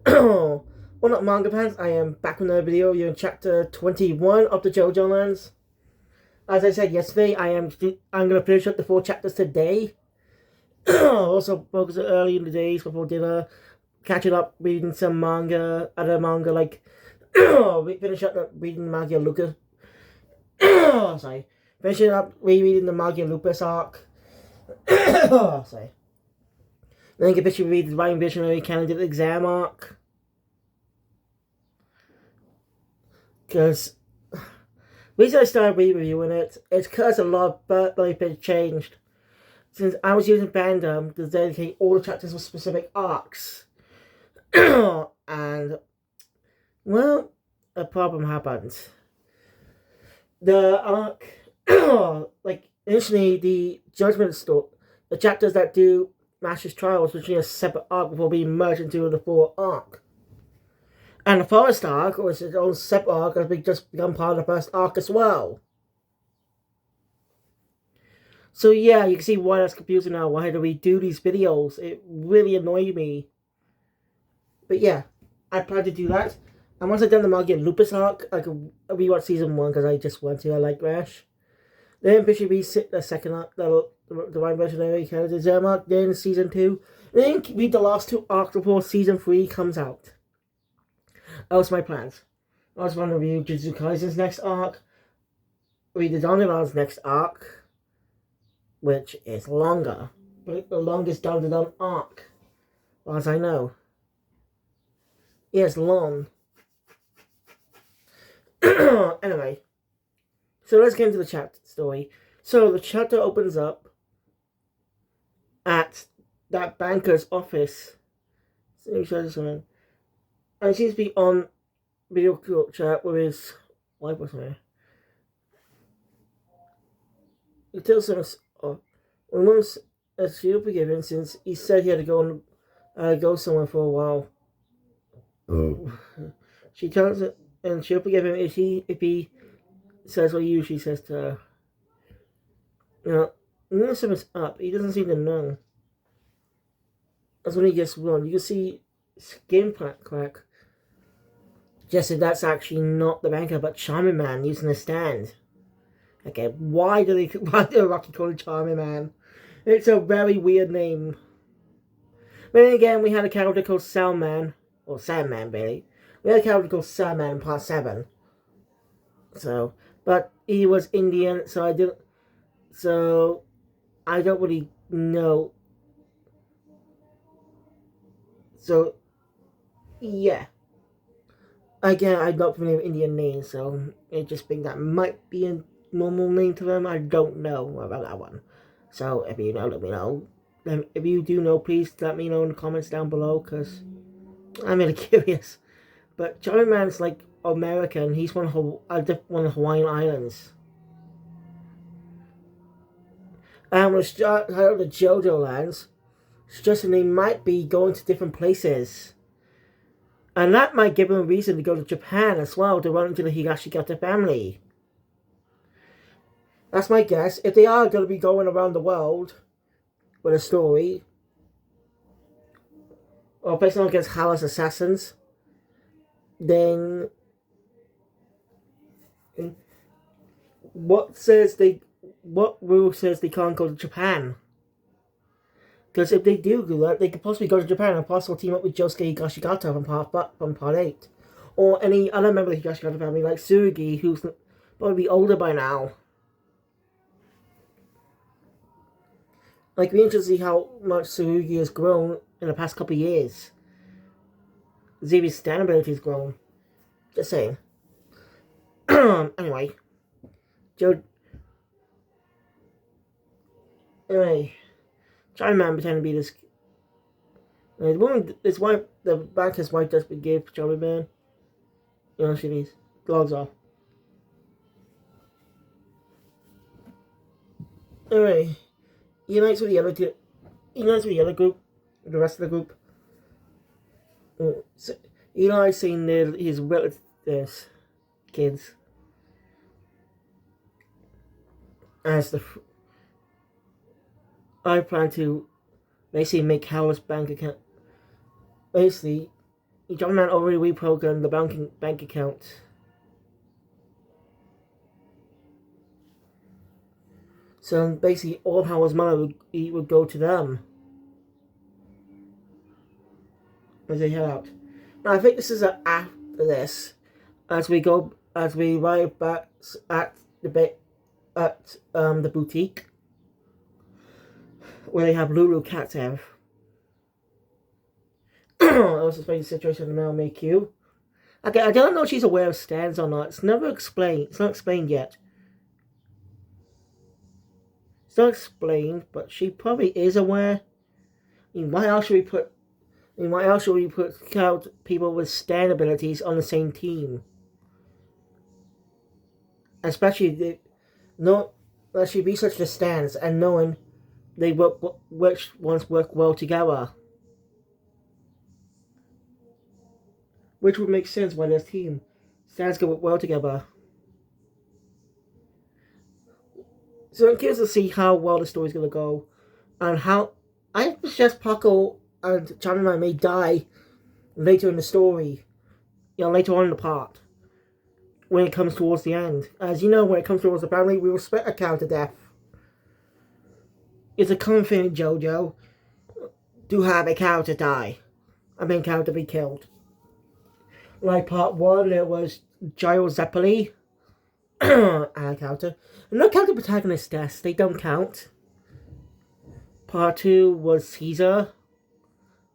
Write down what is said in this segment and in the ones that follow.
Well, not manga fans, I am back with another video. You're in chapter 21 of the JoJoLands. As I said yesterday, I'm gonna finish up the 4 chapters today. Also, focus early in the days before dinner, catching up, reading some manga, other manga like finish up reading Magia Lucas. Sorry, finishing up rereading the Magia Lupus arc. Sorry. Then you can read the Divine Visionary Candidate Exam arc. Because the reason I started reviewing it is because a lot of things changed. Since I was using Fandom to dedicate all the chapters for specific arcs. And, well, a problem happened. The arc, like, initially the Judgment Store, the chapters that do Master's Trials, which is a separate arc before being merged into the 4 arc. And the Forest arc, which is its own separate arc, has just become part of the first arc as well. So yeah, you can see why that's confusing now, why do we do these videos. It really annoyed me. But yeah, I plan to do that. And once I've done the Magia Lupus arc, I can rewatch season 1 because I just want to, I like Rash. Then officially resit the second arc, the Divine Visionary Candidate Exam arc, then season 2. Then read the last 2 arcs before season 3 comes out. That was my plans. I was going to review Jujutsu Kaisen's next arc, read the JoJoLands next arc, which is longer, but the longest JoJoLands arc, as I know. Yes, long. Anyway, so let's get into the chapter story. So the chapter opens up at that banker's office. Let me show you something. And he seems to be on video chat with his wife or something. He tells him, when once she'll forgive him since he said he had to go somewhere for a while. Oh. She tells him, and she'll forgive him if he says what he usually says to her. You know, when something's up, he doesn't seem to know. That's when he gets wrong. You can see skin crack. Just if that's actually not the banker, but Charming Man using a stand. Okay, why do Rocky call it Charming Man? It's a very weird name. But then again, we had a character called Sandman, or Sandman, really. We had a character called Sandman in part 7. So, but he was Indian, so I don't really know. So, yeah. Again, I'm not familiar with Indian names, so I just think that might be a normal name to them. I don't know about that one. So, if you know, let me know. If you do know, please let me know in the comments down below, because I'm really curious. But Charlie Man's like American. He's one of the Hawaiian Islands. And when start out of the JoJoLands, suggesting they might be going to different places. And that might give them a reason to go to Japan as well, to run into the Higashikata family. That's my guess. If they are going to be going around the world with a story, or facing on against Hala's assassins, then what rule says they can't go to Japan? Because if they do that, they could possibly go to Japan and possibly team up with Josuke Higashikata from part 8. Or any other member of the Higashikata family, like Tsurugi, who's probably older by now. Like, we interested to see how much Tsurugi has grown in the past couple of years. Xavier's stand ability has grown. Just saying. Anyway. Charlie Man pretending to be this. The woman, his wife, the banker's wife just gave Charlie Man. You know, she needs gloves off. Anyway, he unites with the other group, the rest of the group. So, Eli's saying his relatives, kids, as I plan to basically make Howard's bank account. Basically, JoJoLands already reprogrammed the bank account. So basically, all Howard's money would go to them as they head out. Now I think this is after this, as we arrive back at the boutique where they have Lulu Catsev. Also explain the situation now make you. Okay, I don't know if she's aware of Stans or not. It's never explained. It's not explained yet. It's not explained, but she probably is aware. I mean, why else should we put out people with Stan abilities on the same team? Especially that she researched the Stans and knowing which ones work well together. Which would make sense why this team Stans go well together. So I'm curious to see how well the story's gonna go, and how I suggest Paco and Gemini may die later in the story. Later on in the part, when it comes towards the end. As you know, when it comes towards the family, we respect a character death. It's a common thing in JoJo to have a character die, a main character be killed. Like part 1, there was Gyro Zeppeli. Our character. No character protagonist deaths, they don't count. Part 2 was Caesar.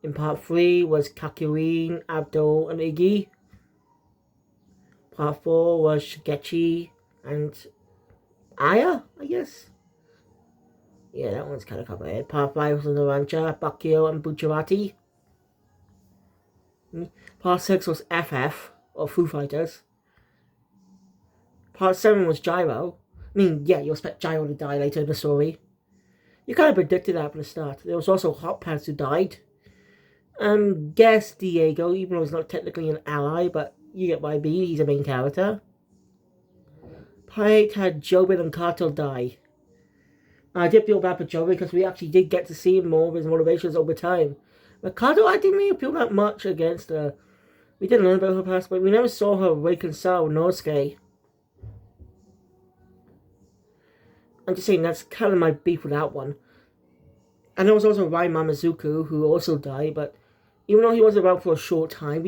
In part 3 was Kakurin, Abdul, and Iggy. Part 4 was Shigechi and Aya, I guess. Yeah, that one's kind of complicated. Part 5 was Narancha, Bakio, and Bucciarati. Part 6 was FF, or Foo Fighters. Part 7 was Gyro. I mean, yeah, you expect Gyro to die later in the story. You kind of predicted that from the start. There was also Hot Pants who died. Guess Diego, even though he's not technically an ally, but you get my beat, he's a main character. Part 8 had Jobin and Cartel die. I did feel bad for Jobin because we actually did get to see more of his motivations over time. But Cartel, I didn't really feel that much against her. We did learn about her past, but we never saw her reconcile with Nosuke. I'm just saying that's kind of my beef with that one. And there was also Rai Mamazuku, who also died, but even though he was around for a short time,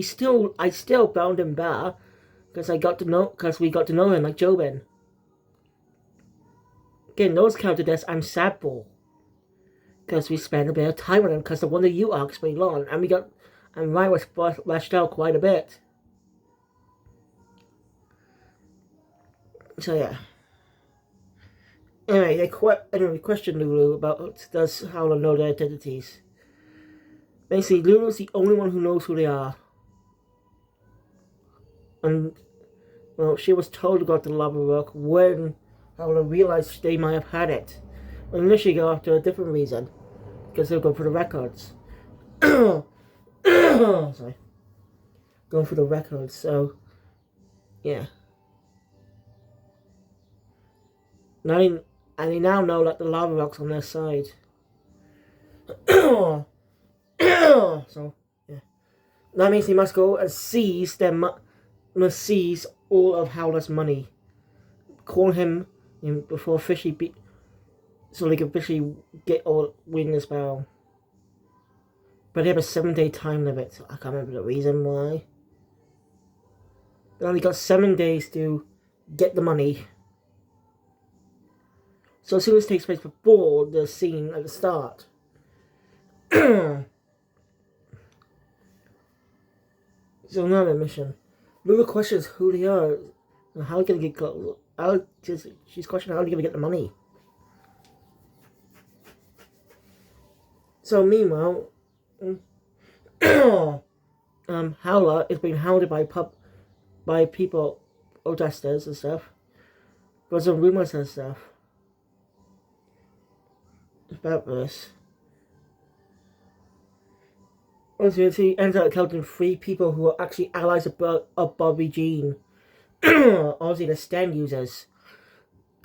I still found him better because we got to know him like Jobin. Again, those character deaths I'm sad for because we spent a bit of time with him because the Wonder You arc's pretty long, and Rai was fleshed out quite a bit. So yeah. Anyway, they questioned Lulu about does Howler know their identities. Basically, Lulu's the only one who knows who they are. And, well, she was told about the lava rock when Howler realized they might have had it. Well, initially go after a different reason. Because they'll go for the records. Sorry. Going for the records, so, yeah. And they now know that the lava rock's on their side. So, yeah. That means they must go and seize all of Howler's money. Call him before officially so they can officially win this battle. But they have a 7-day time limit. So I can't remember the reason why. They only got 7 days to get the money. So as soon as it takes place before the scene at the start. So another mission. Lulu questions who they are and how they're gonna get she's questioning how they're gonna get the money. So meanwhile, Howler is being hounded by people, protesters and stuff. There's some rumors and stuff about this. Also, he ends up counting 3 people who are actually allies of Bobby Jean. Obviously, the stand users.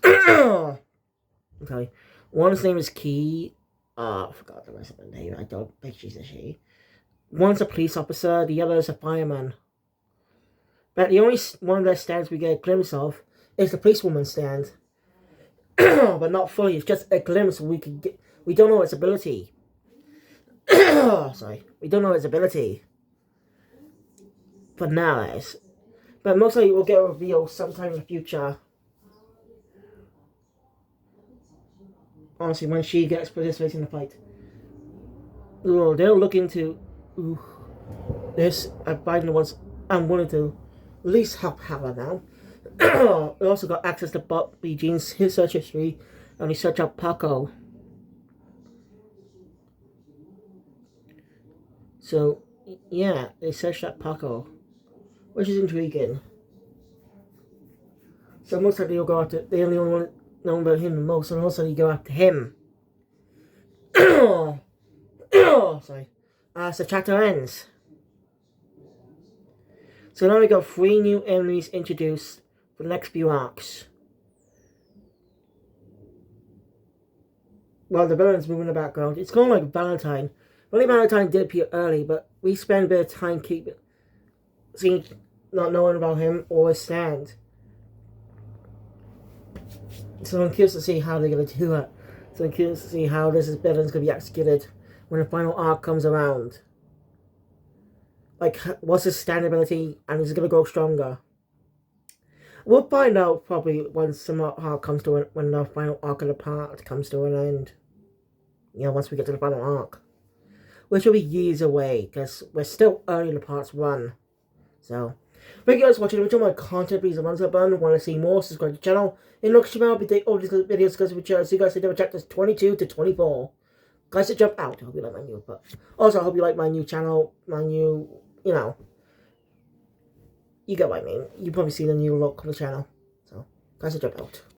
Okay. One's name is Key. I forgot the rest of the name. I don't think she's a she. One's a police officer, the other is a fireman. But the only one of their stands we get a glimpse of is the policewoman's stand. But not fully, it's just a glimpse we can get. We don't know its ability. Sorry. We don't know its ability. For now, that is. But most likely we'll get a reveal sometime in the future. Honestly, when she gets participating in the fight. Ooh, they'll look into this. Biden the ones I'm willing to at least help her now. We also got access to Bobby Jean's his search history, and we search up Paco. So yeah, they searched up Paco, which is intriguing. So most likely you'll go after. They only want to know about him the most, and also you go after him. Sorry. So chapter ends. So now we got 3 new enemies introduced for the next few arcs. Well, the villain's moving in the background. It's kind of like Valentine. Only Valentine did appear early, but we spend a bit of time not knowing about him or his stand. So I'm curious to see how they're going to do it. So I'm curious to see how this villain's going to be executed when the final arc comes around. Like, what's his stand ability, and is it going to grow stronger? We'll find out probably once the arc comes to when the final arc of the part comes to an end. You know, once we get to the final arc. Which will be years away, because we're still early in the part's run. So, thank you guys for watching. If you enjoy my content, please thumbs up button. Want to see more, subscribe to the channel. In the next channel, I'll be taking all these videos because we so you guys can do chapters 22 to 24. Guys that jump out, I hope you like my new, but also I hope you like my new channel, my new, you know, you get what I mean. You probably see the new look of the channel. So, guys that jump out.